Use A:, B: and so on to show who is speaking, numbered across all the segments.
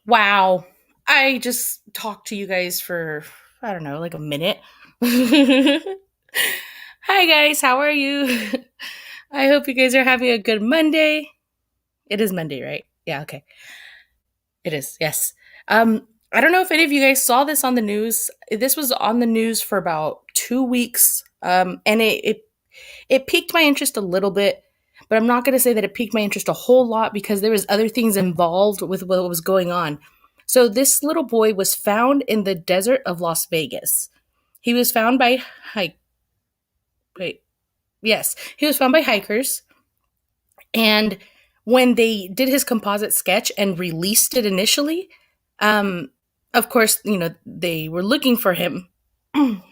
A: Wow. I just talked to you guys for, I don't know, like a minute. Hi, guys. How are you? I hope you guys are having a good Monday. It is Monday, right? Yeah, okay. It is, yes. I don't know if any of you guys saw this on the news. This was on the news for about 2 weeks. And it piqued my interest a little bit, but I'm not going to say that it piqued my interest a whole lot because there was other things involved with what was going on. So this little boy was found in the desert of Las Vegas. He was found by hike. Wait, yes, he was found by hikers, and when they did his composite sketch and released it initially, um, of course, they were looking for him.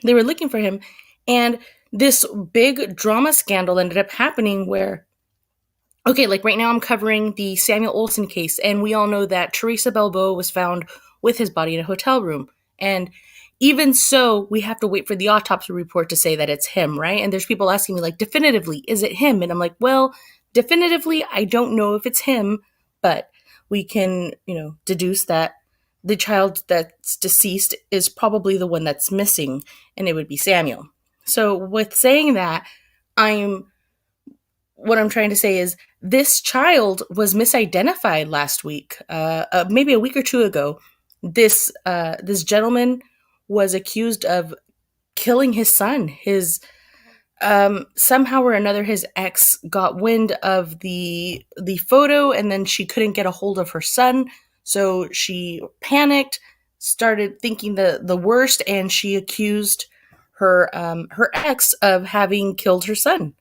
A: They were looking for him, and this big drama scandal ended up happening where, okay, like right now I'm covering the Samuel Olson case, and we all know that Teresa Balboa was found with his body in a hotel room. And even so, we have to wait for the autopsy report to say that it's him, right? And there's people asking me, like, definitively, is it him? And I'm like, well, definitively, I don't know if it's him, but we can, deduce that the child that's deceased is probably the one that's missing, and it would be Samuel. So, with saying that, I'm what I'm trying to say is this child was misidentified last week, maybe a week or two ago. This gentleman was accused of killing his son. His somehow or another, his ex got wind of the photo, and then she couldn't get a hold of her son, so she panicked, started thinking the worst, and she accused her ex of having killed her son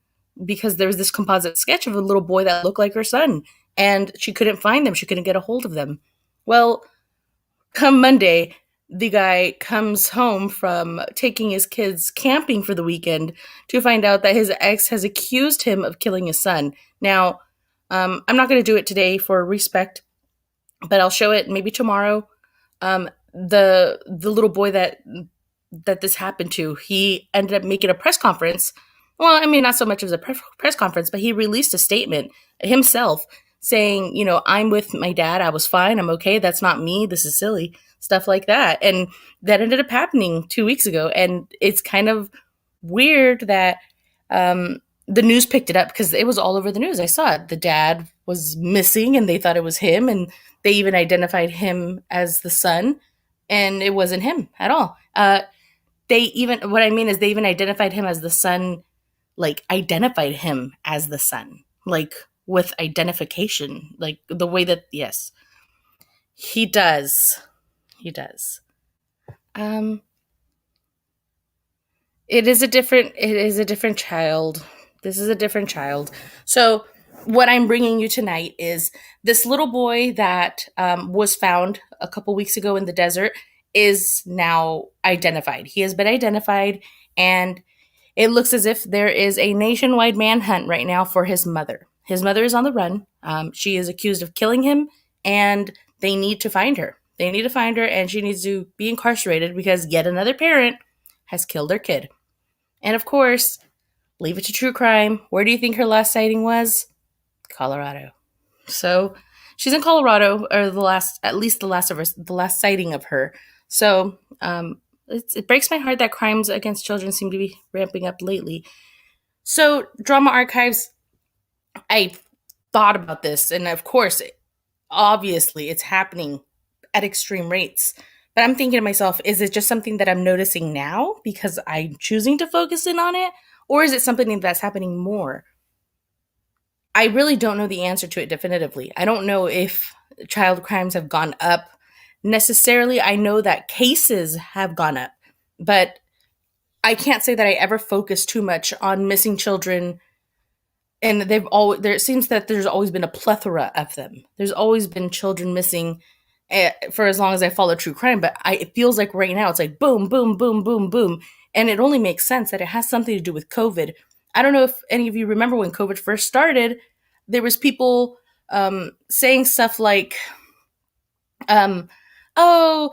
A: because there was this composite sketch of a little boy that looked like her son, and she couldn't find them. She couldn't get a hold of them. Well, come Monday, the guy comes home from taking his kids camping for the weekend to find out that his ex has accused him of killing his son. Now, I'm not going to do it today for respect, but I'll show it maybe tomorrow. The little boy that this happened to, he ended up making a press conference. Well, I mean, not so much as a press conference, but he released a statement himself saying, I'm with my dad. I was fine. I'm okay. That's not me. This is silly. Stuff like that. And that ended up happening 2 weeks ago. And it's kind of weird that the news picked it up because it was all over the news. I saw it. The dad was missing and they thought it was him. And they even identified him as the son. And it wasn't him at all. What I mean is they even identified him as the son, like identified him as the son, like with identification, like the way that, yes, he does. He does. Um, it is a different child. This is a different child. So what I'm bringing you tonight is this little boy that was found a couple weeks ago in the desert is now identified. He has been identified, and it looks as if there is a nationwide manhunt right now for his mother. His mother is on the run. She is accused of killing him, and they need to find her. They need to find her, and she needs to be incarcerated because yet another parent has killed their kid. And of course, leave it to true crime. Where do you think her last sighting was? Colorado. So she's in Colorado, or at least the last sighting of her. So it breaks my heart that crimes against children seem to be ramping up lately. So Drama Archives, I thought about this, and of course, obviously, it's happening at extreme rates. But I'm thinking to myself, is it just something that I'm noticing now because I'm choosing to focus in on it? Or is it something that's happening more? I really don't know the answer to it definitively. I don't know if child crimes have gone up necessarily. I know that cases have gone up, but I can't say that I ever focus too much on missing children. And it seems that there's always been a plethora of them. There's always been children missing for as long as I follow true crime. But it feels like right now it's like boom, boom, boom, boom, boom. And it only makes sense that it has something to do with COVID. I don't know if any of you remember when COVID first started, there was people saying stuff like, "Oh,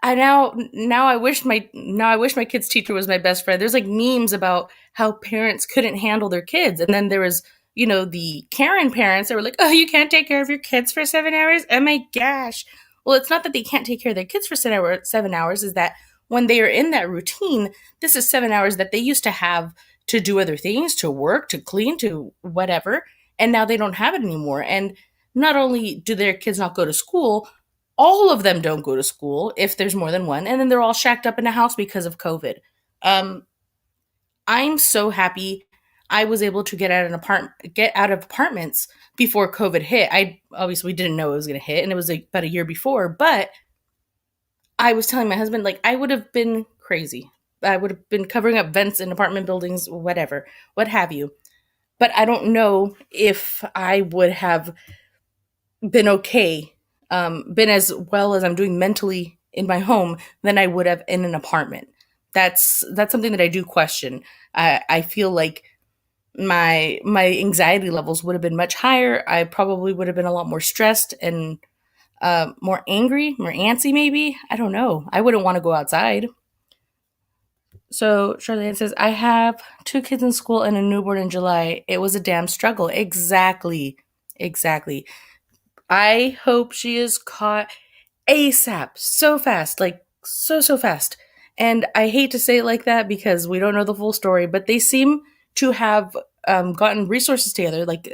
A: I wish my kid's teacher was my best friend." There's like memes about how parents couldn't handle their kids, and then there was the Karen parents that were like, "Oh, you can't take care of your kids for 7 hours? Oh my gosh!" Well, it's not that they can't take care of their kids for 7 hours, is that when they are in that routine, this is 7 hours that they used to have to do other things, to work, to clean, to whatever. And now they don't have it anymore. And not only do their kids not go to school, all of them don't go to school if there's more than one. And then they're all shacked up in a house because of COVID. Um, I'm so happy I was able to get out of apartments before COVID hit. I obviously didn't know it was going to hit, and it was like about a year before. But I was telling my husband, like, I would have been crazy. I would have been covering up vents in apartment buildings, whatever, what have you. But I don't know if I would have been okay, been as well as I'm doing mentally in my home than I would have in an apartment. That's something that I do question. I feel like my anxiety levels would have been much higher. I probably would have been a lot more stressed and more angry, more antsy. Maybe, I don't know. I wouldn't want to go outside. So Charlotte says, I have two kids in school and a newborn in July. It was a damn struggle. Exactly. Exactly. I hope she is caught ASAP. So fast. Like, so fast. And I hate to say it like that because we don't know the full story, but they seem to have gotten resources together. What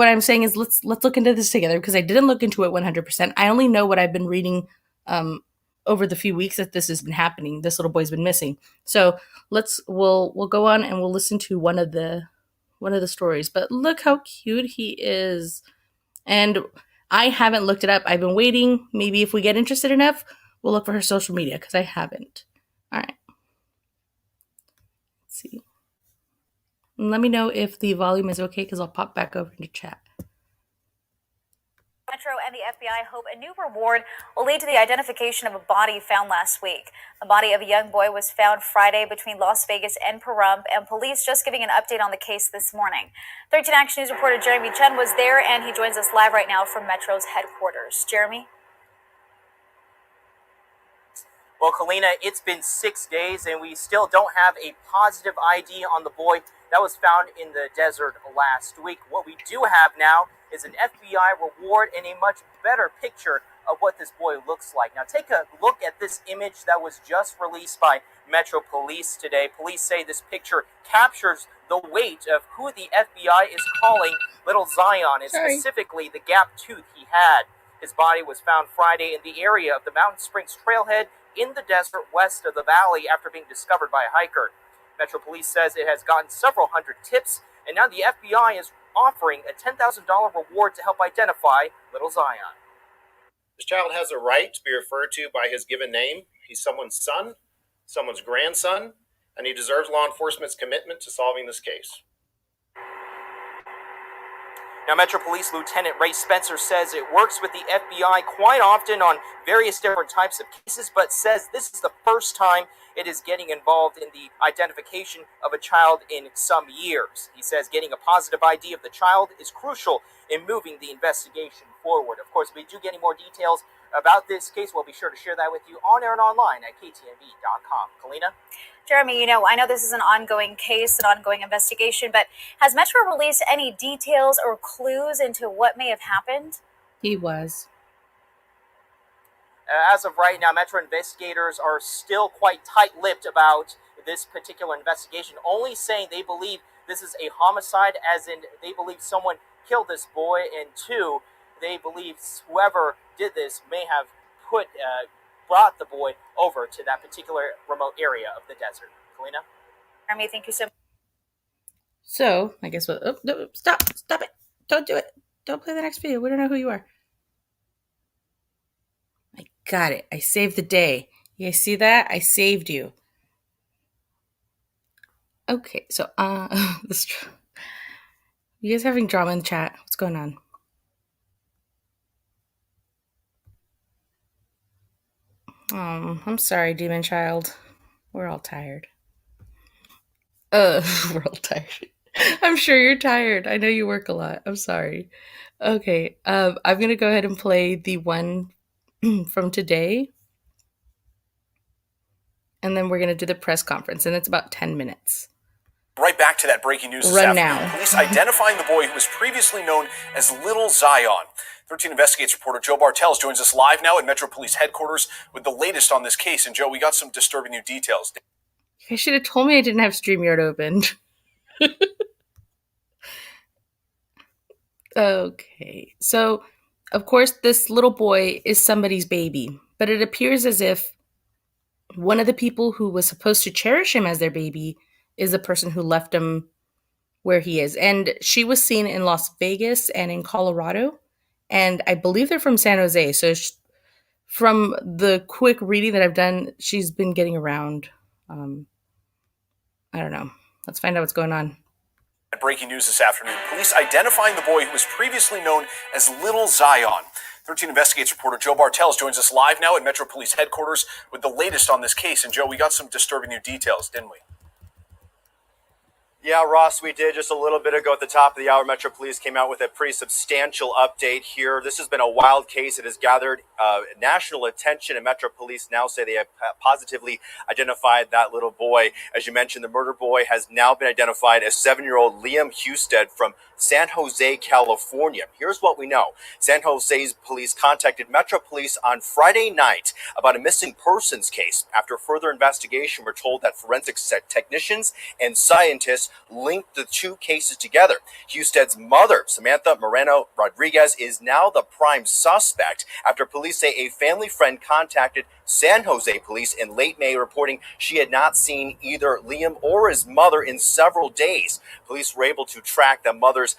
A: I'm saying is let's look into this together because I didn't look into it 100%. I only know what I've been reading over the few weeks that this has been happening. This little boy's been missing. So we'll go on and we'll listen to one of the stories. But look how cute he is. And I haven't looked it up. I've been waiting. Maybe if we get interested enough, we'll look for her social media because I haven't. All right. Let's see. And let me know if the volume is okay because I'll pop back over into chat.
B: Metro and the FBI hope a new reward will lead to the identification of a body found last week. The body of a young boy was found Friday between Las Vegas and Pahrump, and police just giving an update on the case this morning. 13 Action News reporter Jeremy Chen was there, and he joins us live right now from Metro's headquarters. Jeremy?
C: Well, Kalina, it's been 6 days, and we still don't have a positive ID on the boy that was found in the desert last week. What we do have now is an FBI reward and a much better picture of what this boy looks like. Now, take a look at this image that was just released by Metro Police today. Police say this picture captures the weight of who the FBI is calling little Zion, and specifically the gap tooth he had. His body was found Friday in the area of the Mountain Springs Trailhead in the desert west of the valley after being discovered by a hiker. Metro Police says it has gotten several hundred tips, and now the FBI is offering a $10,000 reward to help identify little Zion.
D: This child has a right to be referred to by his given name. He's someone's son, someone's grandson, and he deserves law enforcement's commitment to solving this case.
C: Now, Metro Police Lieutenant Ray Spencer says it works with the FBI quite often on various different types of cases, but says this is the first time it is getting involved in the identification of a child in some years. He says getting a positive ID of the child is crucial in moving the investigation forward. Of course, if we do get any more details about this case, we'll be sure to share that with you on air and online at ktnv.com. Kalina?
B: Jeremy, I know this is an ongoing case, an ongoing investigation, but has Metro released any details or clues into what may have happened?
A: He was.
C: As of right now, Metro investigators are still quite tight-lipped about this particular investigation, only saying they believe this is a homicide, as in they believe someone killed this boy, and two, they believe whoever did this may have brought the boy over to that particular remote area of the desert. Kalina?
B: Jeremy, thank you so much.
A: So, I guess what? Oh, no, stop it. Don't do it. Don't play the next video. We don't know who you are. I got it. I saved the day. You guys see that? I saved you. Okay, so, you guys having drama in the chat? What's going on? I'm sorry, Demon Child. We're all tired. We're all tired. I'm sure you're tired. I know you work a lot. I'm sorry. Okay, I'm gonna go ahead and play the one from today. And then we're gonna do the press conference, and it's about 10 minutes.
E: Right back to that breaking news this
A: Run
E: afternoon.
A: now.
E: Police identifying the boy who was previously known as Little Zion. 13 Investigates reporter Joe Bartels joins us live now at Metro Police headquarters with the latest on this case. And Joe, we got some disturbing new details.
A: You should have told me I didn't have StreamYard open. Okay, so of course this little boy is somebody's baby, but it appears as if one of the people who was supposed to cherish him as their baby is the person who left him where he is. And she was seen in Las Vegas and in Colorado, and I believe they're from San Jose. So from the quick reading that I've done, she's been getting around. I don't know. Let's find out what's going on.
E: Breaking news this afternoon. Police identifying the boy who was previously known as Little Zion. 13 Investigates reporter Joe Bartels joins us live now at Metro Police headquarters with the latest on this case. And Joe, we got some disturbing new details, didn't we?
F: Yeah, Ross, we did just a little bit ago at the top of the hour. Metro Police came out with a pretty substantial update here. This has been a wild case. It has gathered national attention, and Metro Police now say they have positively identified that little boy. As you mentioned, the murder boy has now been identified as 7-year-old Liam Husted from San Jose, California. Here's what we know. San Jose's police contacted Metro Police on Friday night about a missing persons case. After further investigation, we're told that forensic technicians and scientists linked the two cases together. Husted's mother, Samantha Moreno Rodriguez, is now the prime suspect after police say a family friend contacted San Jose police in late May reporting she had not seen either Liam or his mother in several days. Police were able to track the mother's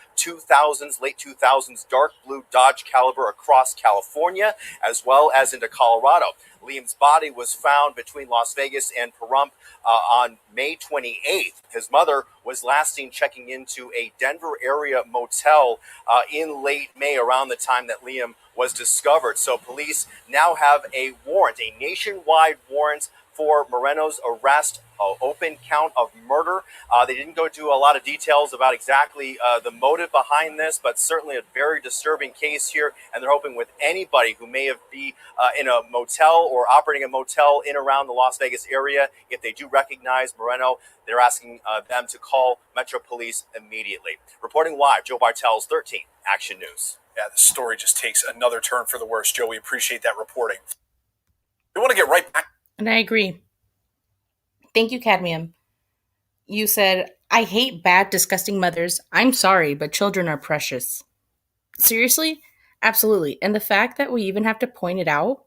F: late 2000s dark blue Dodge Caliber across California as well as into Colorado. Liam's body was found between Las Vegas and Pahrump on May 28th. His mother was last seen checking into a Denver area motel in late May around the time that Liam was discovered. So police now have a warrant, a nationwide warrant for Moreno's arrest, open count of murder. They didn't go into a lot of details about exactly the motive behind this, but certainly a very disturbing case here. And they're hoping with anybody who may have been in a motel or operating a motel in around the Las Vegas area, if they do recognize Moreno, they're asking them to call Metro Police immediately. Reporting live, Joe Bartels, 13 Action News.
E: Yeah, the story just takes another turn for the worse, Joe. We appreciate that reporting. We want to get right back.
A: And I agree. Thank you, Cadmium. You said, I hate bad, disgusting mothers. I'm sorry, but children are precious. Seriously? Absolutely. And the fact that we even have to point it out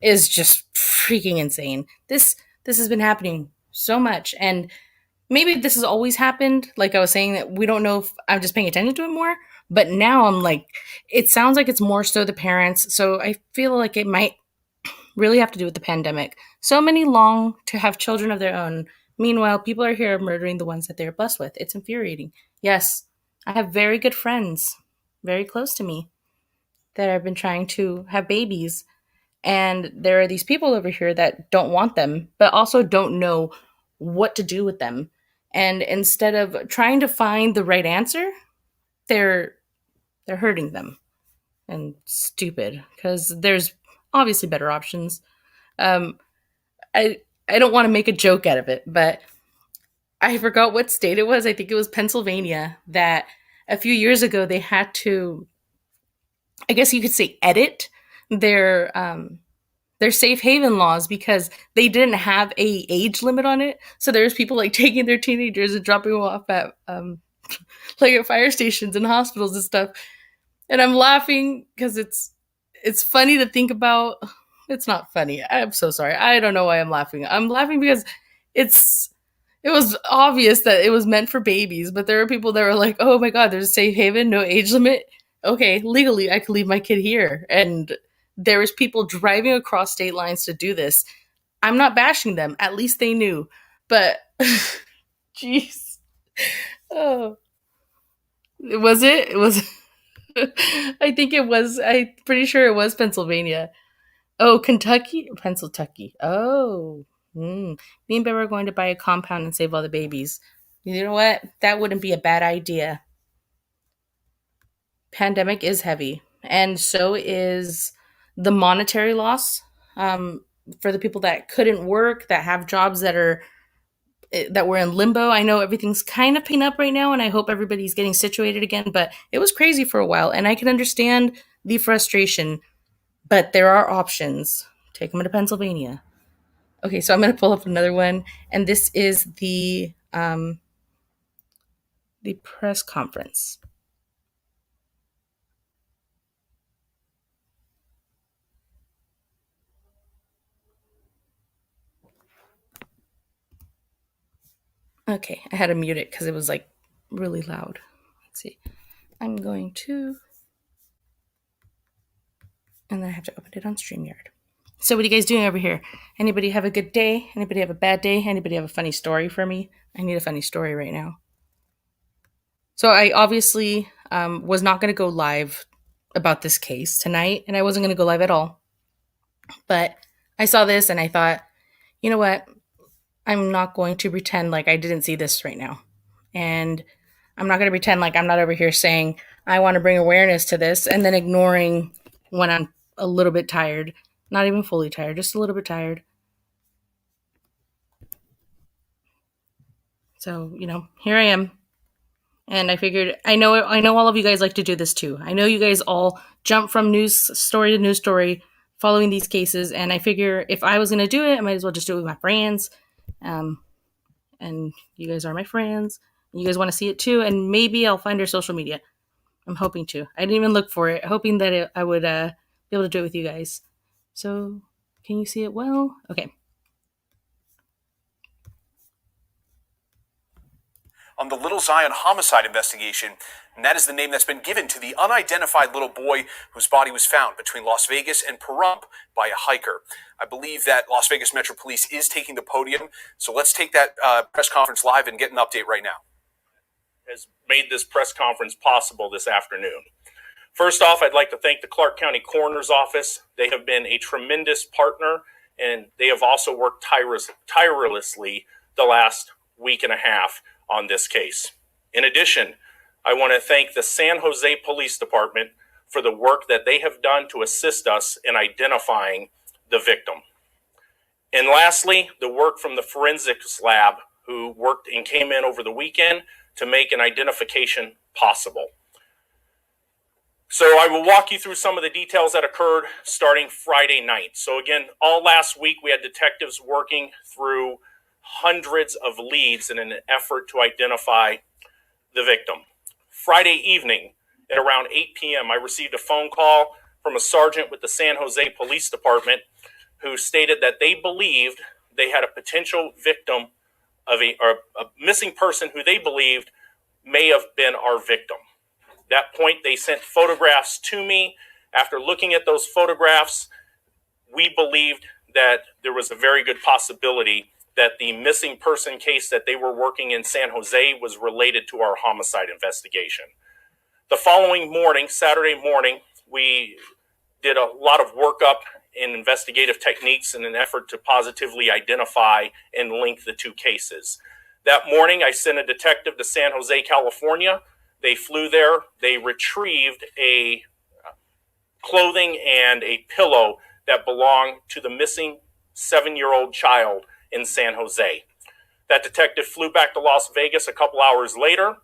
A: is just freaking insane. This has been happening so much. And maybe this has always happened. Like I was saying, that we don't know if I'm just paying attention to it more. But now I'm like, it sounds like it's more so the parents. So I feel like it might really have to do with the pandemic. So many long to have children of their own. Meanwhile, people are here murdering the ones that they're blessed with. It's infuriating. Yes, I have very good friends, very close to me, that have been trying to have babies. And there are these people over here that don't want them, but also don't know what to do with them. And instead of trying to find the right answer, they're hurting them. And stupid, because there's obviously better options. I don't want to make a joke out of it, but I forgot what state it was. I think it was Pennsylvania, that a few years ago they had to, I guess you could say, edit their safe haven laws because they didn't have a age limit on it. So there's people like taking their teenagers and dropping them off at like at fire stations and hospitals and stuff. And I'm laughing because it's funny to think about. It's not funny. I'm so sorry. I don't know why I'm laughing. I'm laughing because it was obvious that it was meant for babies, but there are people that were like, oh my God, there's a safe haven, no age limit. Okay, legally I could leave my kid here. And there was people driving across state lines to do this. I'm not bashing them. At least they knew. But, jeez. Oh. Was it? It was... I think it was. I'm pretty sure it was Pennsylvania. Oh, Kentucky? Pennsylvania. Oh. Me and Bear are going to buy a compound and save all the babies. You know what? That wouldn't be a bad idea. Pandemic is heavy. And so is the monetary loss for the people that couldn't work, that have jobs that are that we're in limbo. I know everything's kind of picking up right now, and I hope everybody's getting situated again, but it was crazy for a while, and I can understand the frustration, but there are options. Take them to Pennsylvania. Okay, so I'm going to pull up another one, and this is the press conference. Okay, I had to mute it because it was like really loud. Let's see. I'm going to, and then I have to open it on StreamYard. So what are you guys doing over here? Anybody have a good day? Anybody have a bad day? Anybody have a funny story for me? I need a funny story right now. So I obviously was not going to go live about this case tonight, and I wasn't going to go live at all. But I saw this and I thought, you know what? I'm not going to pretend like I didn't see this right now. And I'm not going to pretend like I'm not over here saying, I want to bring awareness to this, and then ignoring when I'm a little bit tired. Not even fully tired, just a little bit tired. So, here I am. And I figured, I know all of you guys like to do this too. I know you guys all jump from news story to news story following these cases. And I figure if I was going to do it, I might as well just do it with my friends. And you guys are my friends. You guys want to see it too. And maybe I'll find our social media. I'm hoping to. I didn't even look for it, hoping that I would be able to do it with you guys. So, can you see it well? Okay.
E: On the Little Zion homicide investigation, and that is the name that's been given to the unidentified little boy whose body was found between Las Vegas and Pahrump by a hiker. I believe that Las Vegas Metro Police is taking the podium, so let's take that press conference live and get an update right now.
G: Has made this press conference possible this afternoon. First off, I'd like to thank the Clark County Coroner's Office. They have been a tremendous partner, and they have also worked tirelessly the last week and a half on this case. In addition, I want to thank the San Jose Police Department for the work that they have done to assist us in identifying the victim. And lastly, the work from the forensics lab who worked and came in over the weekend to make an identification possible. So I will walk you through some of the details that occurred starting Friday night. So again, all last week we had detectives working through hundreds of leads in an effort to identify the victim. Friday evening at around 8 p.m., I received a phone call from a sergeant with the San Jose Police Department who stated that they believed they had a potential victim of a missing person who they believed may have been our victim. At that point, they sent photographs to me. After looking at those photographs, we believed that there was a very good possibility that the missing person case that they were working in San Jose was related to our homicide investigation. The following morning, Saturday morning, we did a lot of workup in investigative techniques in an effort to positively identify and link the two cases. That morning, I sent a detective to San Jose, California. They flew there. They retrieved a clothing and a pillow that belonged to the missing 7-year-old child in San Jose. That detective flew back to Las Vegas a couple hours later,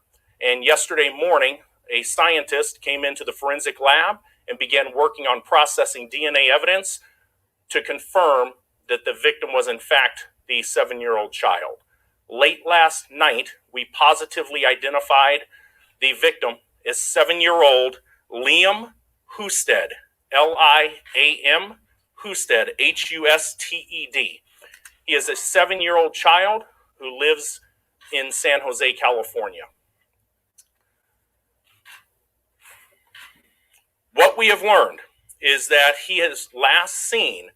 G: and yesterday morning, a scientist came into the forensic lab and began working on processing DNA evidence to confirm that the victim was in fact the 7-year-old child. Late last night, we positively identified the victim as 7-year-old Liam Husted, Liam Husted, Husted. He is a 7-year-old child who lives in San Jose, California. What we have learned is that he is last seen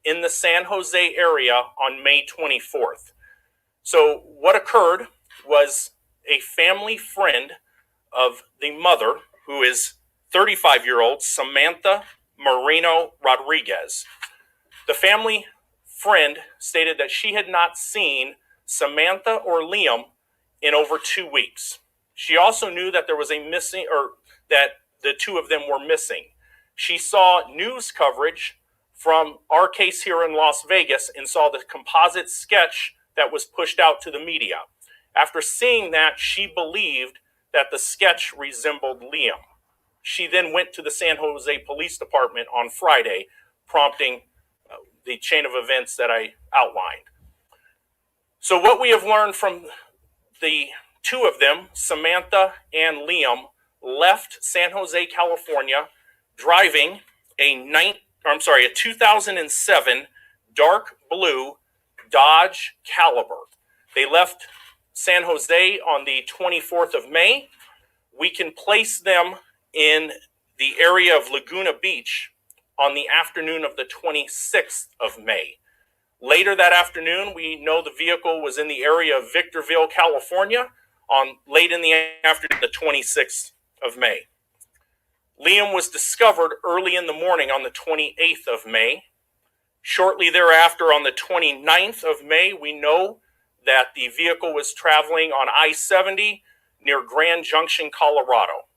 G: in the San Jose area on May 24th. So what occurred was a family friend of the mother, who is 35-year-old Samantha Moreno Rodriguez. The family friend stated that she had not seen Samantha or Liam in over 2 weeks. She also knew that there was a missing, or that the two of them were missing. She saw news coverage from our case here in Las Vegas and saw the composite sketch that was pushed out to the media. After seeing that, she believed that the sketch resembled Liam. She then went to the San Jose Police Department on Friday, prompting the chain of events that I outlined. So what we have learned from the two of them, Samantha and Liam, left San Jose, California, driving a 2007 dark blue Dodge Caliber. They left San Jose on the 24th of May. We can place them in the area of Laguna Beach on the afternoon of the 26th of May. Later that afternoon, we know the vehicle was in the area of Victorville, California, on late in the afternoon, the 26th of May. Liam was discovered early in the morning on the 28th of May. Shortly thereafter, on the 29th of May, we know that the vehicle was traveling on I-70 near Grand Junction, Colorado.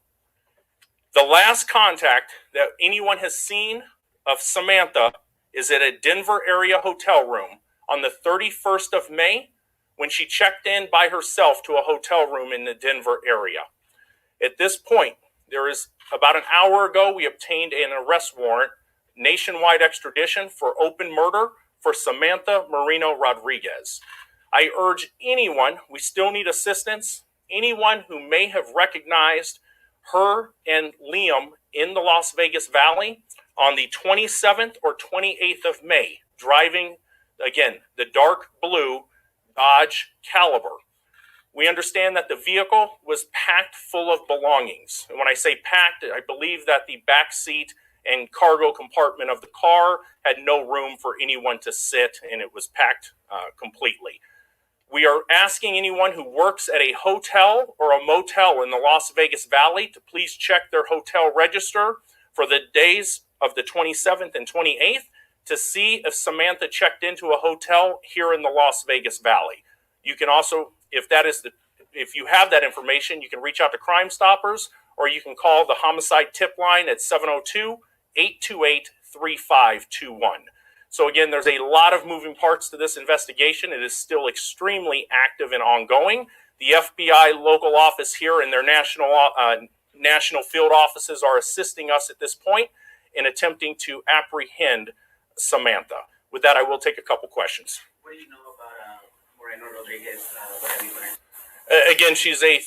G: The last contact that anyone has seen of Samantha is at a Denver area hotel room on the 31st of May when she checked in by herself to a hotel room in the Denver area. At this point, there is about an hour ago, we obtained an arrest warrant, nationwide extradition for open murder for Samantha Marino Rodriguez. I urge anyone, we still need assistance, anyone who may have recognized her and Liam in the Las Vegas Valley on the 27th or 28th of May, driving, again, the dark blue Dodge Caliber. We understand that the vehicle was packed full of belongings. And when I say packed, I believe that the back seat and cargo compartment of the car had no room for anyone to sit, and it was packed completely. We are asking anyone who works at a hotel or a motel in the Las Vegas Valley to please check their hotel register for the days of the 27th and 28th to see if Samantha checked into a hotel here in the Las Vegas Valley. You can also, if you have that information, you can reach out to Crime Stoppers, or you can call the homicide tip line at 702-828-3521. So again, there's a lot of moving parts to this investigation. It is still extremely active and ongoing. The FBI local office here and their national field offices are assisting us at this point in attempting to apprehend Samantha. With that, I will take a couple questions.
H: What do you know about Moreno Rodriguez? What have you learned?
G: Again, she's a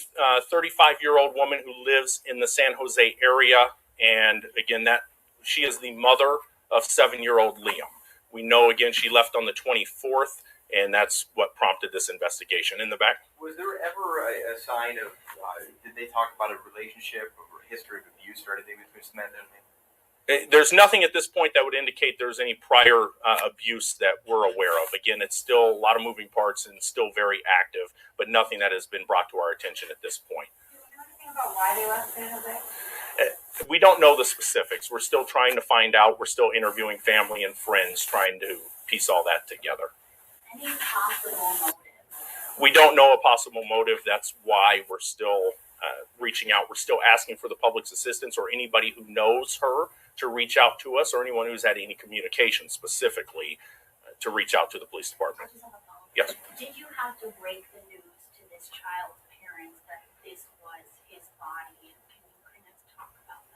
G: 35-year-old woman who lives in the San Jose area. And again, that she is the mother of 7-year-old Liam. We know, again, she left on the 24th, and that's what prompted this investigation. In the back.
F: Was there ever a sign of, did they talk about a relationship or a history of abuse or anything between Samantha and Liam?
G: There's nothing at this point that would indicate there's any prior abuse that we're aware of. Again, it's still a lot of moving parts and still very active, but nothing that has been brought to our attention at this point.
B: Do you know anything about why they left San Jose?
G: We don't know the specifics. We're still trying to find out. We're still interviewing family and friends, trying to piece all that together.
B: Any possible motive?
G: We don't know a possible motive. That's why we're still reaching out. We're still asking for the public's assistance or anybody who knows her to reach out to us, or anyone who's had any communication specifically to reach out to the police department. Yes.
B: Did you have to break the news to this child's parents that this was his body? Can you kind of talk about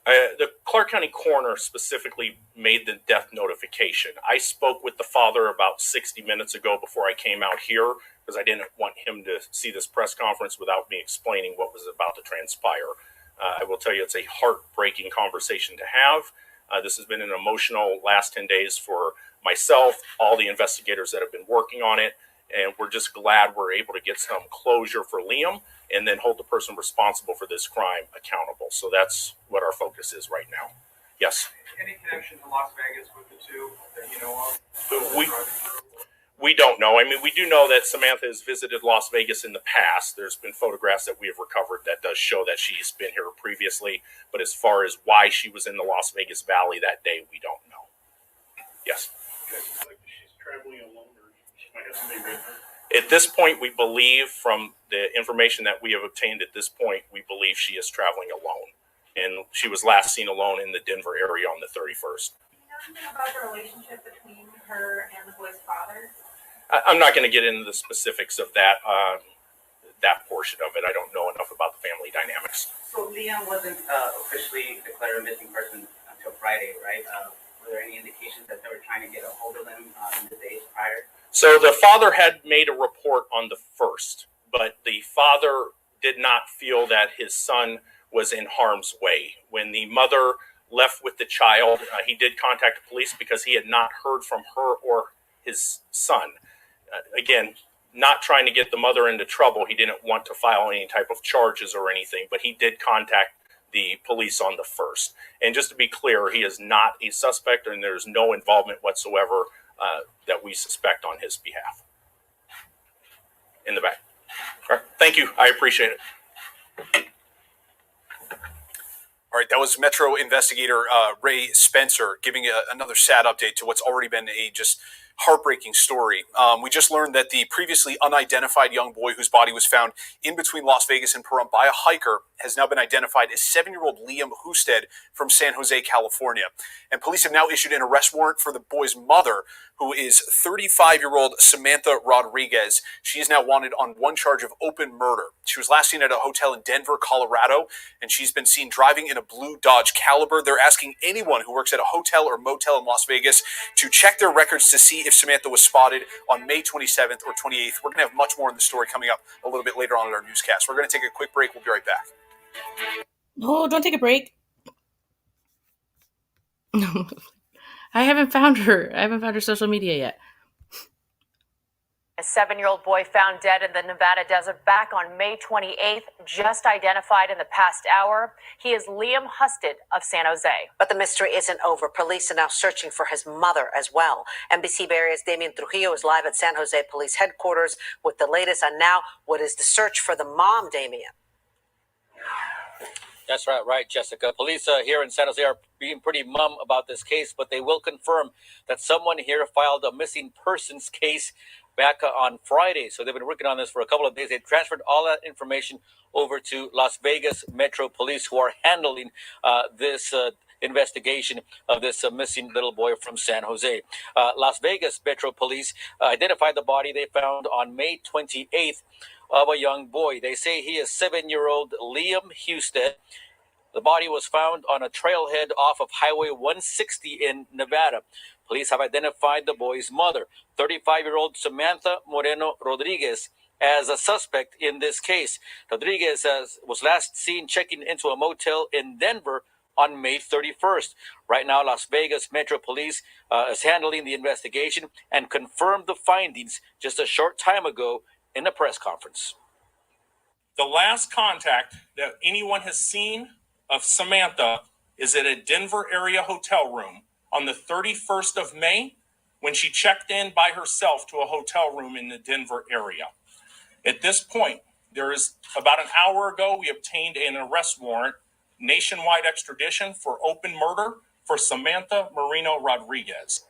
B: that?
G: The Clark County coroner specifically made the death notification. I spoke with the father about 60 minutes ago before I came out here because I didn't want him to see this press conference without me explaining what was about to transpire. I will tell you it's a heartbreaking conversation to have. This has been an emotional last 10 days for myself, all the investigators that have been working on it, and we're just glad we're able to get some closure for Liam and then hold the person responsible for this crime accountable. So that's what our focus is right now. Yes?
I: Any connection to Las Vegas with the two that you know of?
G: We don't know. I mean, we do know that Samantha has visited Las Vegas in the past. There's been photographs that we have recovered that does show that she's been here previously. But as far as why she was in the Las Vegas Valley that day, we don't know. Yes?
I: Like she's traveling alone, or she might have somebody with her?
G: At this point, we believe, from the information that we have obtained at this point, we believe she is traveling alone. And she was last seen alone in the Denver area on the 31st.
B: Do you know anything about the relationship between her and the boy's father?
G: I'm not going to get into the specifics of that that portion of it. I don't know enough about the family dynamics.
H: So Liam wasn't officially declared a missing person until Friday, right? Were there any indications that they were trying to get a hold of him in the days prior?
G: So the father had made a report on the 1st, but the father did not feel that his son was in harm's way. When the mother left with the child, he did contact the police because he had not heard from her or his son. Again, not trying to get the mother into trouble. He didn't want to file any type of charges or anything, but he did contact the police on the 1st. And just to be clear, he is not a suspect and there's no involvement whatsoever that we suspect on his behalf. In the back. All right. Thank you. I appreciate it.
E: All right, that was Metro investigator Ray Spencer giving another sad update to what's already been a just heartbreaking story. We just learned that the previously unidentified young boy whose body was found in between Las Vegas and Pahrump by a hiker has now been identified as 7-year-old Liam Husted from San Jose, California. And police have now issued an arrest warrant for the boy's mother, who is 35-year-old Samantha Rodriguez. She is now wanted on one charge of open murder. She was last seen at a hotel in Denver, Colorado, and she's been seen driving in a blue Dodge Caliber. They're asking anyone who works at a hotel or motel in Las Vegas to check their records to see if Samantha was spotted on May 27th or 28th. We're going to have much more in the story coming up a little bit later on in our newscast. We're going to take a quick break. We'll be right back.
A: No, don't take a break. I haven't found her. I haven't found her social media yet.
B: A 7-year-old boy found dead in the Nevada desert back on May 28th, just identified in the past hour. He is Liam Husted of San Jose.
J: But the mystery isn't over. Police are now searching for his mother as well. NBC Bay Area's Damian Trujillo is live at San Jose Police Headquarters with the latest on now what is the search for the mom, Damian.
K: That's right, Jessica. Police here in San Jose are being pretty mum about this case, but they will confirm that someone here filed a missing persons case back on Friday. So they've been working on this for a couple of days. They transferred all that information over to Las Vegas Metro Police, who are handling this investigation of this missing little boy from San Jose. Las Vegas Metro Police identified the body they found on May 28th of a young boy. They say he is 7-year-old Liam Husted. The body was found on a trailhead off of Highway 160 in Nevada. Police have identified the boy's mother, 35-year-old Samantha Moreno Rodriguez, as a suspect in this case. Rodriguez was last seen checking into a motel in Denver on May 31st. Right now, Las Vegas Metro Police is handling the investigation and confirmed the findings just a short time ago in a press conference.
G: The last contact that anyone has seen of Samantha is at a Denver area hotel room on the 31st of May when she checked in by herself to a hotel room in the Denver area. At this point, there is about an hour ago, we obtained an arrest warrant, nationwide extradition for open murder for Samantha Moreno Rodriguez.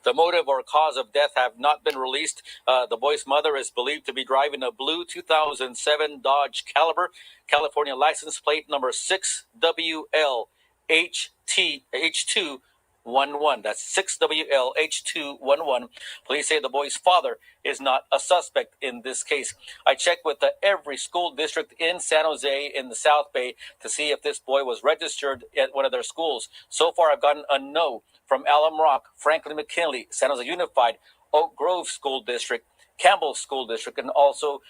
K: The motive or cause of death have not been released. The boy's mother is believed to be driving a blue 2007 Dodge Caliber, California license plate number 6WLH211. That's 6WLH211. Police say the boy's father is not a suspect in this case. I checked with every school district in San Jose in the South Bay to see if this boy was registered at one of their schools. So far, I've gotten a no from Alum Rock, Franklin McKinley, San Jose Unified, Oak Grove School District, Campbell School District, and also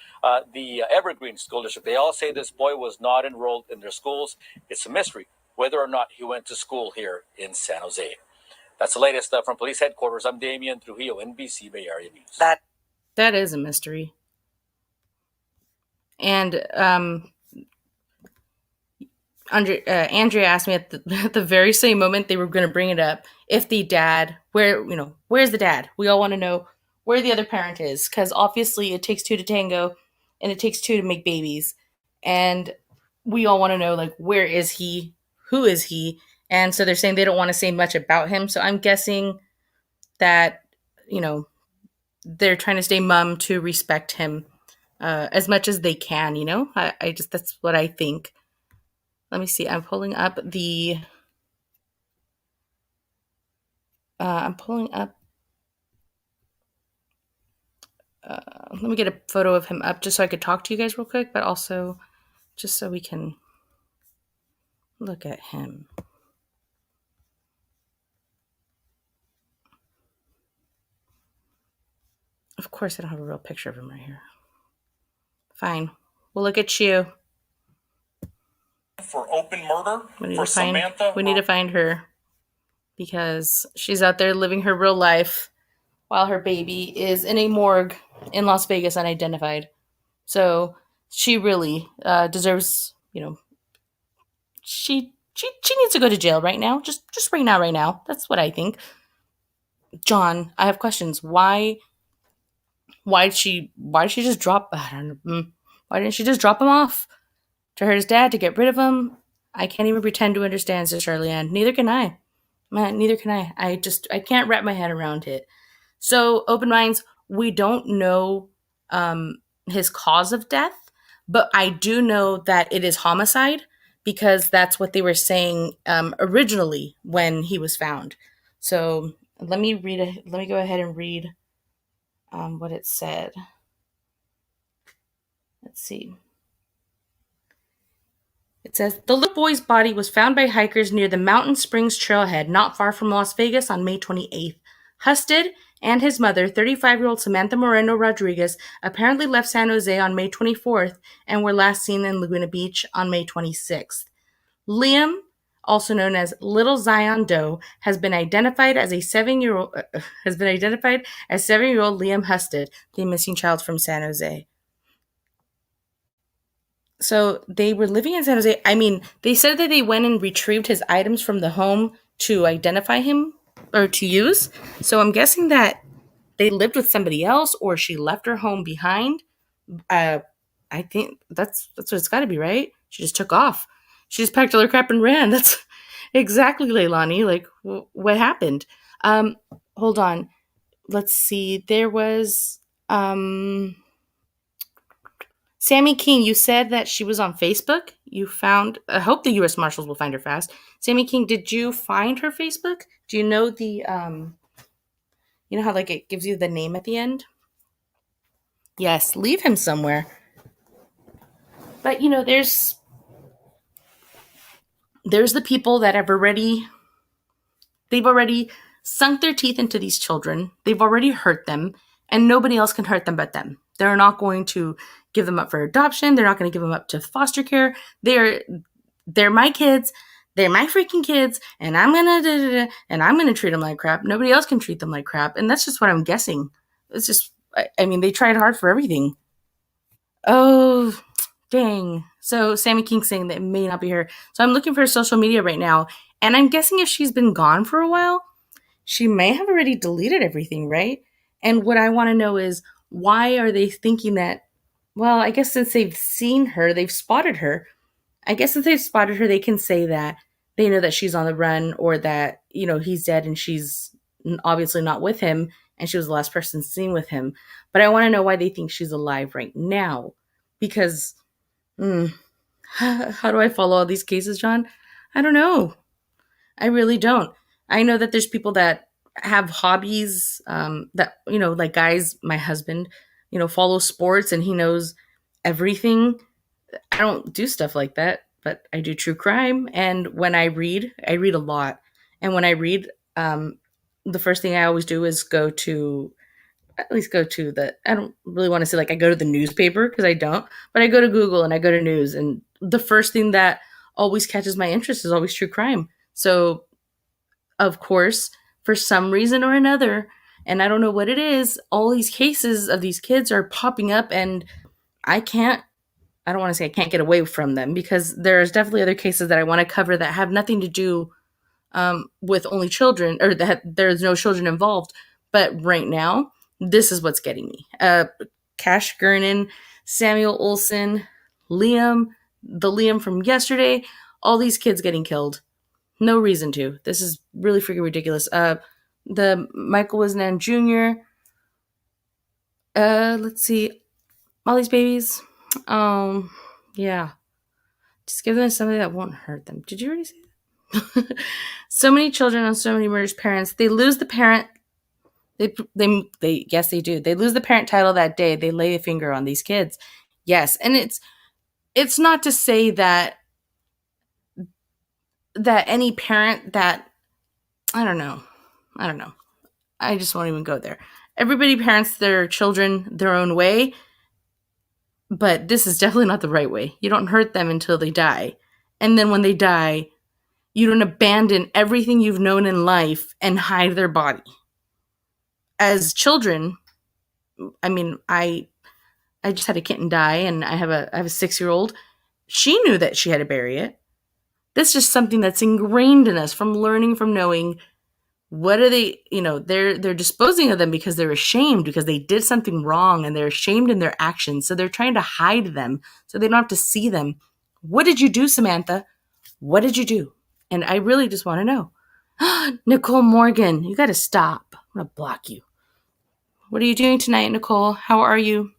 K: the Evergreen School District. They all say this boy was not enrolled in their schools. It's a mystery whether or not he went to school here in San Jose. That's the latest from Police Headquarters. I'm Damian Trujillo, NBC Bay Area News.
A: That is a mystery. And Andrea asked me at the very same moment they were going to bring it up, if the dad, where's the dad? We all want to know where the other parent is, because obviously it takes two to tango, and it takes two to make babies, and we all want to know, like, where is he? Who is he? And so they're saying they don't want to say much about him. So I'm guessing that, they're trying to stay mum to respect him as much as they can, I just, that's what I think. Let me see. I'm pulling up let me get a photo of him up just so I could talk to you guys real quick, but also just so we can look at him. Of course, I don't have a real picture of him right here. Fine. We'll look at you.
G: For open murder
A: for Samantha. We need to find her because she's out there living her real life while her baby is in a morgue in Las Vegas unidentified. So she really deserves, she needs to go to jail right now. Just right now. That's what I think. John, I have questions. Why did she just drop, I don't know, why didn't she just drop him off to his dad to get rid of him? I can't even pretend to understand, Sister Charlie-Ann. Neither can I. Neither can I. I can't wrap my head around it. So, Open Minds, we don't know his cause of death, but I do know that it is homicide because that's what they were saying originally when he was found. So, let me go ahead and read what it said. Let's see. It says, the little boy's body was found by hikers near the Mountain Springs Trailhead, not far from Las Vegas, on May 28th. Husted and his mother, 35-year-old Samantha Moreno Rodriguez, apparently left San Jose on May 24th and were last seen in Laguna Beach on May 26th. Liam, also known as Little Zion Doe, has been identified as 7-year-old Liam Husted, the missing child from San Jose. So they were living in San Jose. I mean, they said that they went and retrieved his items from the home to identify him or to use. So I'm guessing that they lived with somebody else or she left her home behind. I think that's what it's got to be, right? She just took off. She just packed all her crap and ran. That's exactly, Leilani. Like, what happened? Hold on. Let's see. There was... Sammy King, you said that she was on Facebook. You found, I hope the U.S. Marshals will find her fast. Sammy King, did you find her Facebook? Do you know the, you know how like it gives you the name at the end? Yes, leave him somewhere. But, there's the people that they've already sunk their teeth into these children. They've already hurt them, and nobody else can hurt them but them. They're not going to give them up for adoption. They're not going to give them up to foster care. They're my kids. They're my freaking kids, and I'm gonna treat them like crap. Nobody else can treat them like crap, and that's just what I'm guessing. It's just, I mean, they tried hard for everything. Oh, dang. So Sammy King's saying that it may not be her. So I'm looking for her social media right now, and I'm guessing if she's been gone for a while, she may have already deleted everything, right? And what I want to know is, why are they thinking that, well, I guess since they've seen her, they've spotted her. I guess since they've spotted her, they can say that they know that she's on the run or that, he's dead and she's obviously not with him and she was the last person seen with him. But I want to know why they think she's alive right now. Because, how do I follow all these cases, John? I don't know. I really don't. I know that there's people that have hobbies that, like guys, my husband, follows sports and he knows everything. I don't do stuff like that, but I do true crime. And when I read a lot. And when I read, the first thing I always do is I don't really want to say like I go to the newspaper because I don't, but I go to Google and I go to news. And the first thing that always catches my interest is always true crime. So, of course, for some reason or another, and I don't know what it is, all these cases of these kids are popping up, and I don't want to say I can't get away from them because there's definitely other cases that I want to cover that have nothing to do with only children or that there's no children involved. But right now, this is what's getting me. Cash Gernon, Samuel Olson, Liam, the Liam from yesterday, all these kids getting killed. No reason to. This is really freaking ridiculous. The Michael Wisnan Jr. Let's see. All these babies. Yeah. Just give them somebody that won't hurt them. Did you already say that? So many children on so many murders' parents. They lose the parent They yes, they do. They lose the parent title that day. They lay a finger on these kids. Yes, and it's not to say that any parent that I don't know. I just won't even go there. Everybody parents their children their own way, but this is definitely not the right way. You don't hurt them until they die. And then when they die, you don't abandon everything you've known in life and hide their body. As children, I mean, I just had a kitten die, and I have a 6-year-old. She knew that she had to bury it. That's just something that's ingrained in us from learning, from knowing. What are they, they're disposing of them because they're ashamed, because they did something wrong, and they're ashamed in their actions. So they're trying to hide them so they don't have to see them. What did you do, Samantha? What did you do? And I really just want to know. Nicole Morgan, you got to stop. I'm going to block you. What are you doing tonight, Nicole? How are you?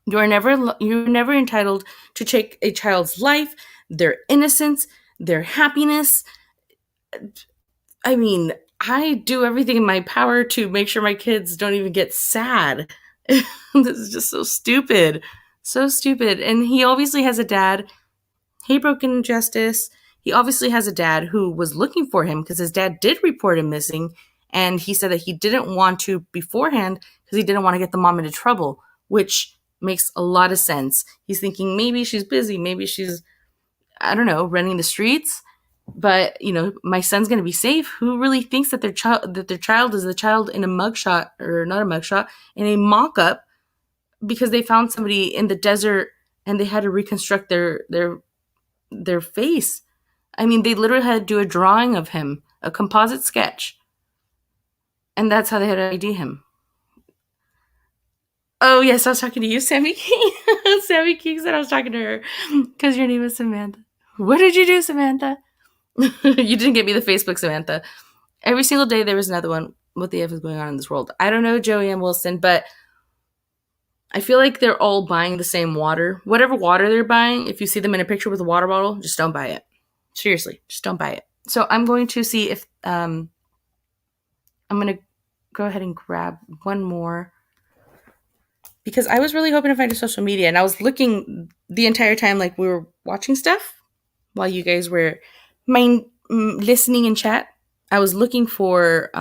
A: You're never entitled to take a child's life, their innocence, their happiness. I mean, I do everything in my power to make sure my kids don't even get sad. This is just so stupid. So stupid. And he obviously has a dad. He broke in justice. He obviously has a dad who was looking for him because his dad did report him missing. And he said that he didn't want to beforehand because he didn't want to get the mom into trouble, which makes a lot of sense. He's thinking maybe she's busy. Maybe she's, I don't know, running the streets. But, my son's going to be safe. Who really thinks that their child is the child in a mugshot, or not a mugshot, in a mock-up, because they found somebody in the desert and they had to reconstruct their face. I mean, they literally had to do a drawing of him, a composite sketch. And that's how they had to ID him. Oh, yes, I was talking to you, Sammy King. Sammy King said I was talking to her because your name is Samantha. What did you do, Samantha? You didn't get me the Facebook, Samantha. Every single day there was another one. What the F is going on in this world? I don't know, Joey M. Wilson, but I feel like they're all buying the same water. Whatever water they're buying, if you see them in a picture with a water bottle, just don't buy it. Seriously, just don't buy it. So I'm going to see if I'm going to go ahead and grab one more, because I was really hoping to find a social media, and I was looking the entire time like we were watching stuff while you guys were listening in chat. I was looking for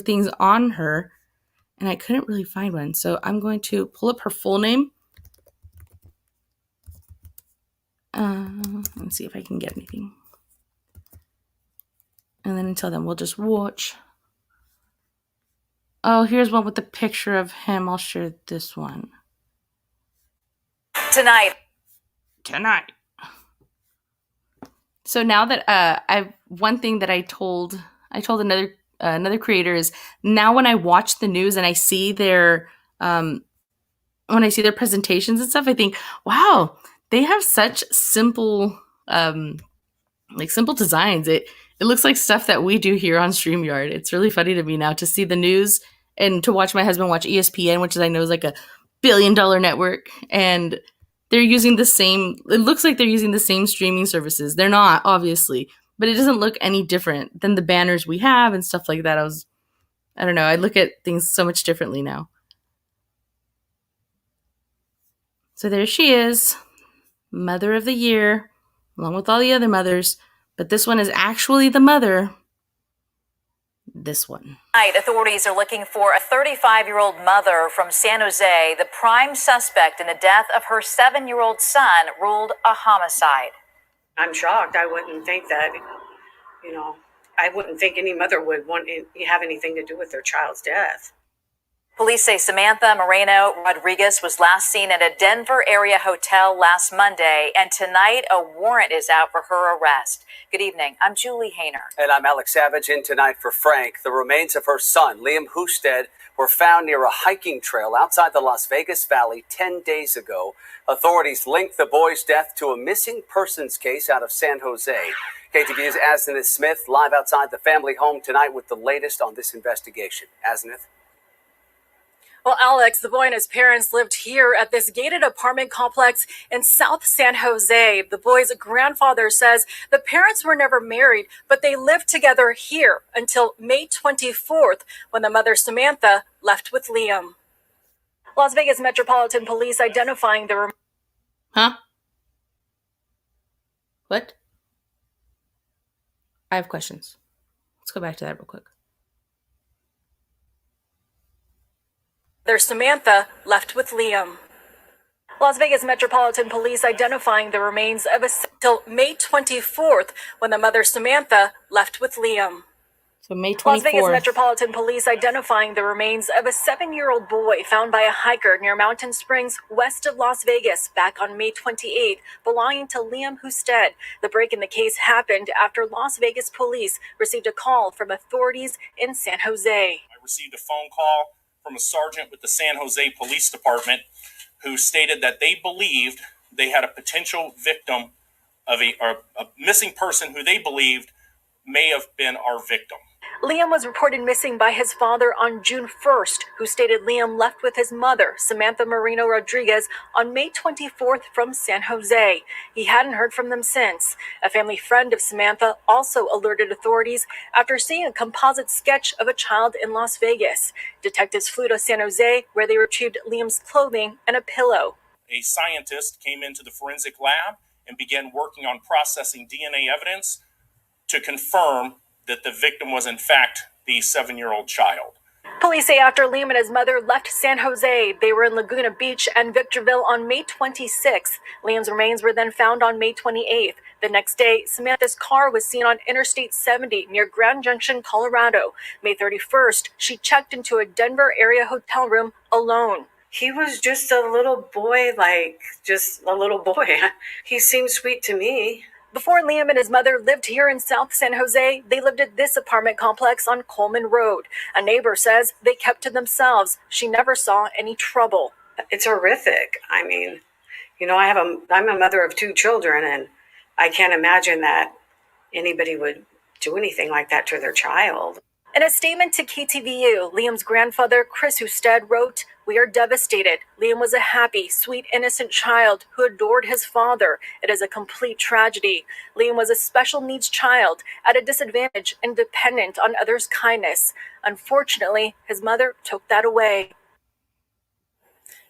A: things on her, and I couldn't really find one. So I'm going to pull up her full name. Let's see if I can get anything. And then until then, we'll just watch. Oh, here's one with the picture of him. I'll share this one.
B: Tonight.
A: So now that one thing that I told another creator is, now when I watch the news and I see their presentations and stuff, I think, wow, they have such simple simple designs. It looks like stuff that we do here on StreamYard. It's really funny to me now to see the news and to watch my husband watch ESPN, which I know is like $1 billion network, and they're using the same, it looks like they're using the same streaming services. They're not, obviously, but it doesn't look any different than the banners we have and stuff like that. I don't know, I look at things so much differently now. So there she is, Mother of the Year, along with all the other mothers, but this one is actually the mother. This one.
B: Tonight, authorities are looking for a 35-year-old mother from San Jose, the prime suspect in the death of her 7-year-old son, ruled a homicide.
J: I'm shocked. I wouldn't think that, I wouldn't think any mother would want to have anything to do with their child's death.
B: Police say Samantha Moreno Rodriguez was last seen at a Denver area hotel last Monday, and tonight a warrant is out for her arrest. Good evening. I'm Julie Hayner.
L: And I'm Alex Savage, in tonight for Frank. The remains of her son, Liam Husted, were found near a hiking trail outside the Las Vegas Valley 10 days ago. Authorities linked the boy's death to a missing persons case out of San Jose. KTVU's Aznith Smith live outside the family home tonight with the latest on this investigation. Aznith?
B: Well, Alex, the boy and his parents lived here at this gated apartment complex in South San Jose. The boy's grandfather says the parents were never married, but they lived together here until May 24th, when the mother, Samantha, left with Liam. Las Vegas Metropolitan Police identifying the...
A: Huh? What? I have questions. Let's go back to that real quick.
B: Their Samantha left with Liam. Las Vegas Metropolitan Police identifying the remains of till May 24th, when the mother, Samantha, left with Liam.
A: So May 24th.
B: Las Vegas Metropolitan Police identifying the remains of a 7-year-old boy found by a hiker near Mountain Springs, west of Las Vegas, back on May 28th, belonging to Liam Husted. The break in the case happened after Las Vegas police received a call from authorities in San Jose.
G: I received a phone call from a sergeant with the San Jose Police Department who stated that they believed they had a potential victim of a missing person who they believed may have been our victim.
B: Liam was reported missing by his father on June 1st, who stated Liam left with his mother, Samantha Marino Rodriguez, on May 24th from San Jose. He hadn't heard from them since. A family friend of Samantha also alerted authorities after seeing a composite sketch of a child in Las Vegas. Detectives flew to San Jose, where they retrieved Liam's clothing and a pillow.
G: A scientist came into the forensic lab and began working on processing DNA evidence to confirm that the victim was in fact the 7-year-old child.
B: Police say after Liam and his mother left San Jose, they were in Laguna Beach and Victorville on May 26th. Liam's remains were then found on May 28th. The next day, Samantha's car was seen on Interstate 70 near Grand Junction, Colorado. May 31st, she checked into a Denver area hotel room alone.
J: He was just a little boy, just a little boy. He seemed sweet to me.
B: Before Liam and his mother lived here in South San Jose, they lived at this apartment complex on Coleman Road. A neighbor says they kept to themselves. She never saw any trouble.
J: It's horrific. I mean, I'm a mother of 2 children, and I can't imagine that anybody would do anything like that to their child.
B: In a statement to KTVU, Liam's grandfather, Chris Husted, wrote, "We are devastated. Liam was a happy, sweet, innocent child who adored his father. It is a complete tragedy. Liam was a special needs child, at a disadvantage and dependent on others' kindness. Unfortunately, his mother took that away."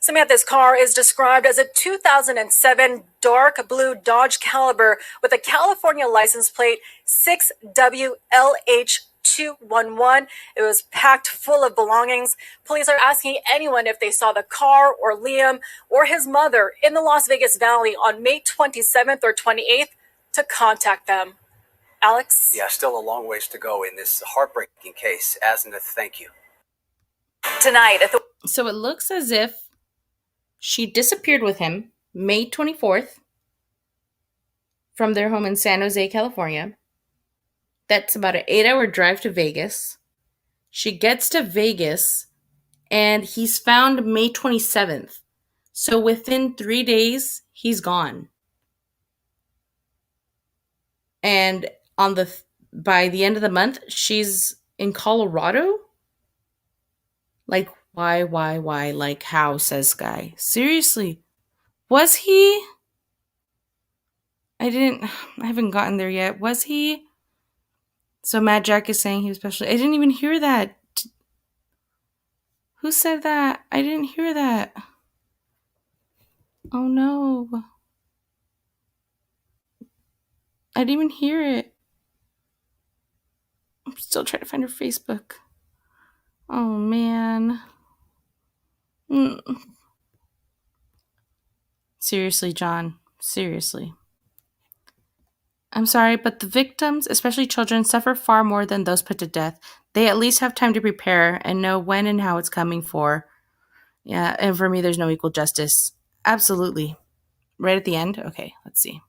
B: Samantha's car is described as a 2007 dark blue Dodge Caliber with a California license plate 6WLH211. It was packed full of belongings. Police are asking anyone if they saw the car or Liam or his mother in the Las Vegas Valley on May 27th or 28th to contact them. Alex?
L: Yeah, still a long ways to go in this heartbreaking case. Azneth, thank you.
B: Tonight,
A: So it looks as if she disappeared with him May 24th from their home in San Jose, California. That's about an 8-hour drive to Vegas. She gets to Vegas and he's found May 27th. So within 3 days, he's gone. And by the end of the month, she's in Colorado? Like, why? Like, how, says Sky. Seriously. Was he? I haven't gotten there yet. Was he? So Mad Jack is saying he was special. I didn't even hear that. Who said that? I didn't hear that. Oh no. I didn't even hear it. I'm still trying to find her Facebook. Oh man. Seriously, John. Seriously. I'm sorry, but the victims, especially children, suffer far more than those put to death. They at least have time to prepare and know when and how it's coming for. Yeah, and for me, there's no equal justice. Absolutely. Right at the end? Okay, let's see.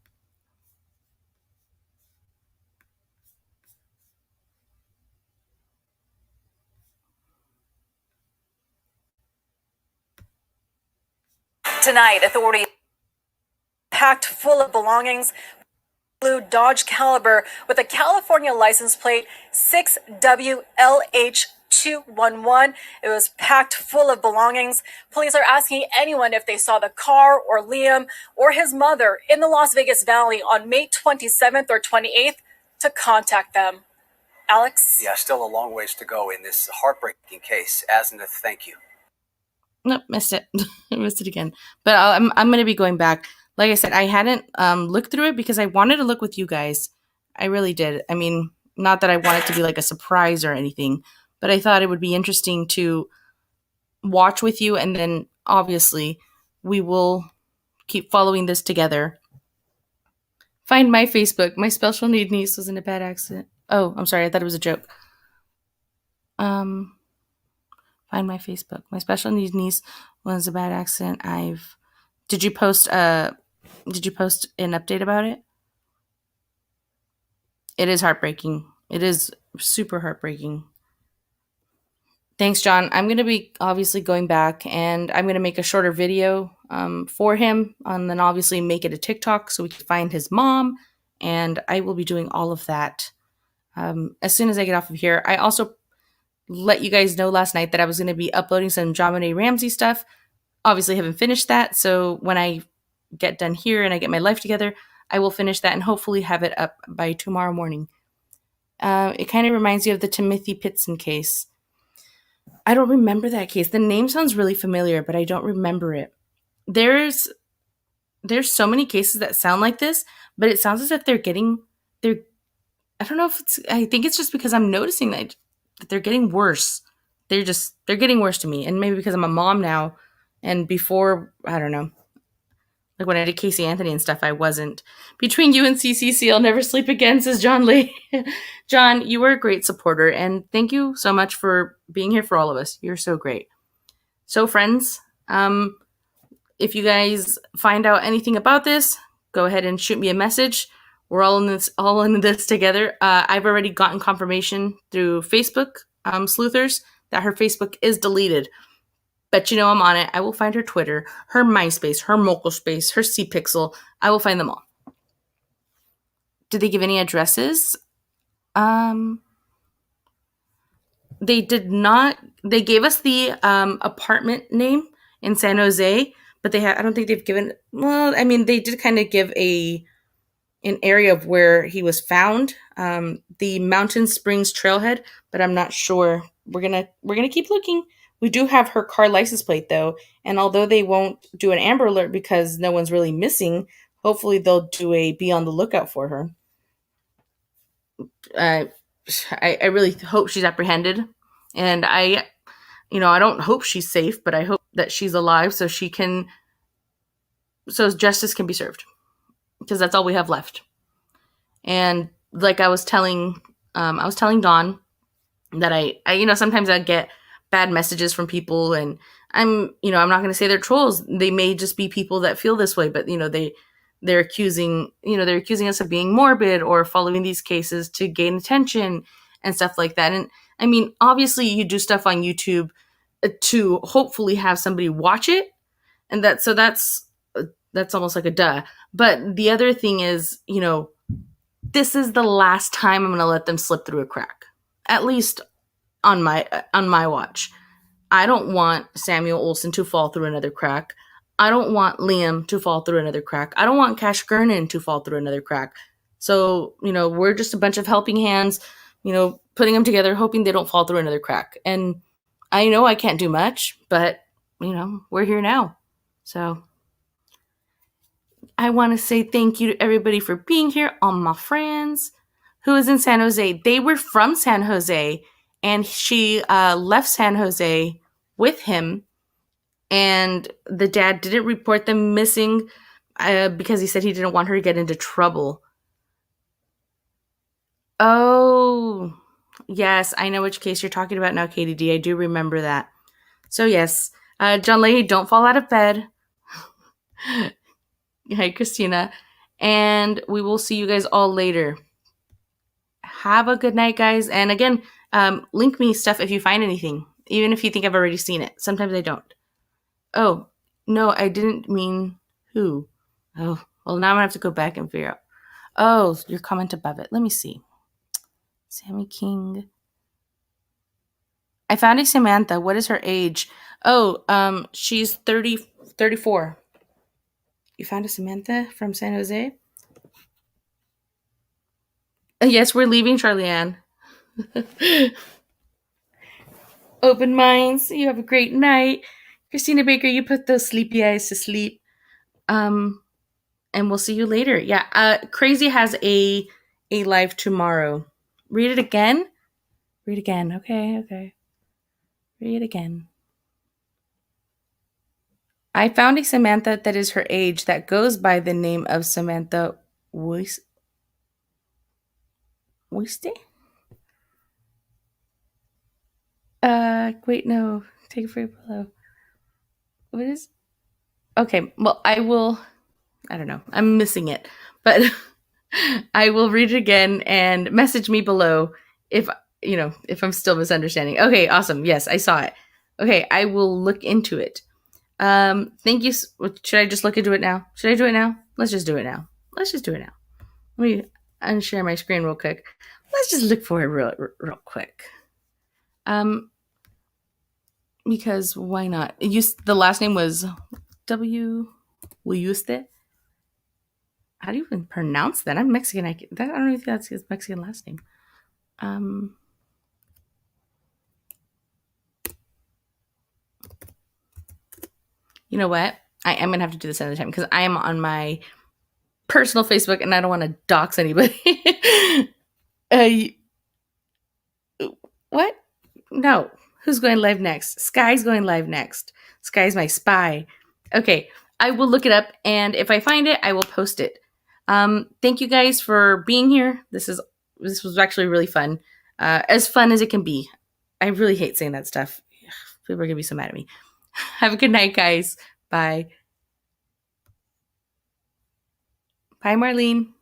B: Tonight, authorities packed full of belongings. Blue Dodge Caliber with a California license plate 6WLH211. 9211. It was packed full of belongings. Police are asking anyone if they saw the car or Liam or his mother in the Las Vegas Valley on May 27th or 28th to contact them. Alex?
L: Yeah, still a long ways to go in this heartbreaking case. Azimuth, thank you.
A: Nope, missed it. I missed it again. But I'm going to be going back. Like I said, I hadn't looked through it because I wanted to look with you guys. I really did. I mean, not that I want it to be like a surprise or anything, but I thought it would be interesting to watch with you. And then obviously we will keep following this together. Find my Facebook. My special need niece was in a bad accident. Oh, I'm sorry. I thought it was a joke. Find my Facebook. My special needs niece was a bad accident. Did you post an update about it? It is heartbreaking. It is super heartbreaking. Thanks, John. I'm going to be obviously going back and I'm going to make a shorter video for him and then obviously make it a TikTok so we can find his mom. And I will be doing all of that as soon as I get off of here. I also let you guys know last night that I was going to be uploading some JonBenet Ramsey stuff. Obviously haven't finished that. So when I get done here and I get my life together, I will finish that and hopefully have it up by tomorrow morning. It kind of reminds you of the Timothy Pitson case. I don't remember that case. The name sounds really familiar, but I don't remember it. There's so many cases that sound like this, but it sounds as if I don't know if I think it's just because I'm noticing that they're getting worse. They're getting worse to me. And maybe because I'm a mom now and before, I don't know. Like when I did Casey Anthony and stuff, I wasn't. Between you and CCC, I'll never sleep again, says John Lee. John, you were a great supporter, and thank you so much for being here for all of us. You're so great. So, friends, if you guys find out anything about this, go ahead and shoot me a message. We're all in this together. I've already gotten confirmation through Facebook sleuthers that her Facebook is deleted. Bet you know I'm on it. I will find her Twitter, her MySpace, her MocoSpace, her CPixel. I will find them all. Did they give any addresses? They did not. They gave us the apartment name in San Jose, but I don't think they've given. Well, I mean, they did kind of give an area of where he was found, the Mountain Springs Trailhead, but I'm not sure. We're gonna keep looking. We do have her car license plate, though, and although they won't do an Amber Alert because no one's really missing, hopefully they'll do a be on the lookout for her. I really hope she's apprehended, and I don't hope she's safe, but I hope that she's alive so justice can be served, because that's all we have left. And like I was telling Dawn that I sometimes I get bad messages from people, and I'm not going to say they're trolls. They may just be people that feel this way, but they're accusing us of being morbid or following these cases to gain attention and stuff like that. And I mean, obviously you do stuff on YouTube to hopefully have somebody watch it, and that's almost like a duh. But the other thing is, this is the last time I'm going to let them slip through a crack, at least on my watch. I don't want Samuel Olsen to fall through another crack. I don't want Liam to fall through another crack. I don't want Cash Gernon to fall through another crack. So, we're just a bunch of helping hands, putting them together, hoping they don't fall through another crack. And I know I can't do much, but, we're here now. So I want to say thank you to everybody for being here. All my friends who is in San Jose. They were from San Jose, and she left San Jose with him. And the dad didn't report them missing because he said he didn't want her to get into trouble. Oh, yes, I know which case you're talking about now, Katie D. I do remember that. So yes, John Leahy, don't fall out of bed. Hi, Christina. And we will see you guys all later. Have a good night, guys. And again, link me stuff if you find anything, even if you think I've already seen it. Sometimes I don't. Oh, no, I didn't mean who. Oh, well, now I'm going to have to go back and figure out. Oh, your comment above it. Let me see. Sammy King. I found a Samantha. What is her age? Oh, she's 34. You found a Samantha from San Jose? Yes, we're leaving, Charlie-Ann. Open minds. You have a great night. Christina Baker, you put those sleepy eyes to sleep. And we'll see you later. Yeah, Crazy has a live tomorrow. Read it again? Read again. Okay. Read it again. I found a Samantha that is her age that goes by the name of Samantha Wiste? Wait, no. Take it for below. What is? Okay, well, I don't know. I'm missing it. But I will read it again and message me below if I'm still misunderstanding. Okay, awesome. Yes, I saw it. Okay, I will look into it. Thank you. Should I just look into it now? Should I do it now? Let's just do it now. Let me unshare my screen real quick. Let's just look for it real quick. Because why not? The last name was 𝐊𝐈𝐋𝐋𝐍𝐓. How do you even pronounce that? I'm Mexican. I don't even think that's his Mexican last name. You know what? I am going to have to do this another time because I am on my personal Facebook and I don't want to dox anybody. What? No. Who's going live next? Sky's going live next. Sky's my spy. Okay. I will look it up, and if I find it, I will post it. Thank you guys for being here. This was actually really fun. As fun as it can be. I really hate saying that stuff. People are going to be so mad at me. Have a good night, guys. Bye. Bye, Marlene.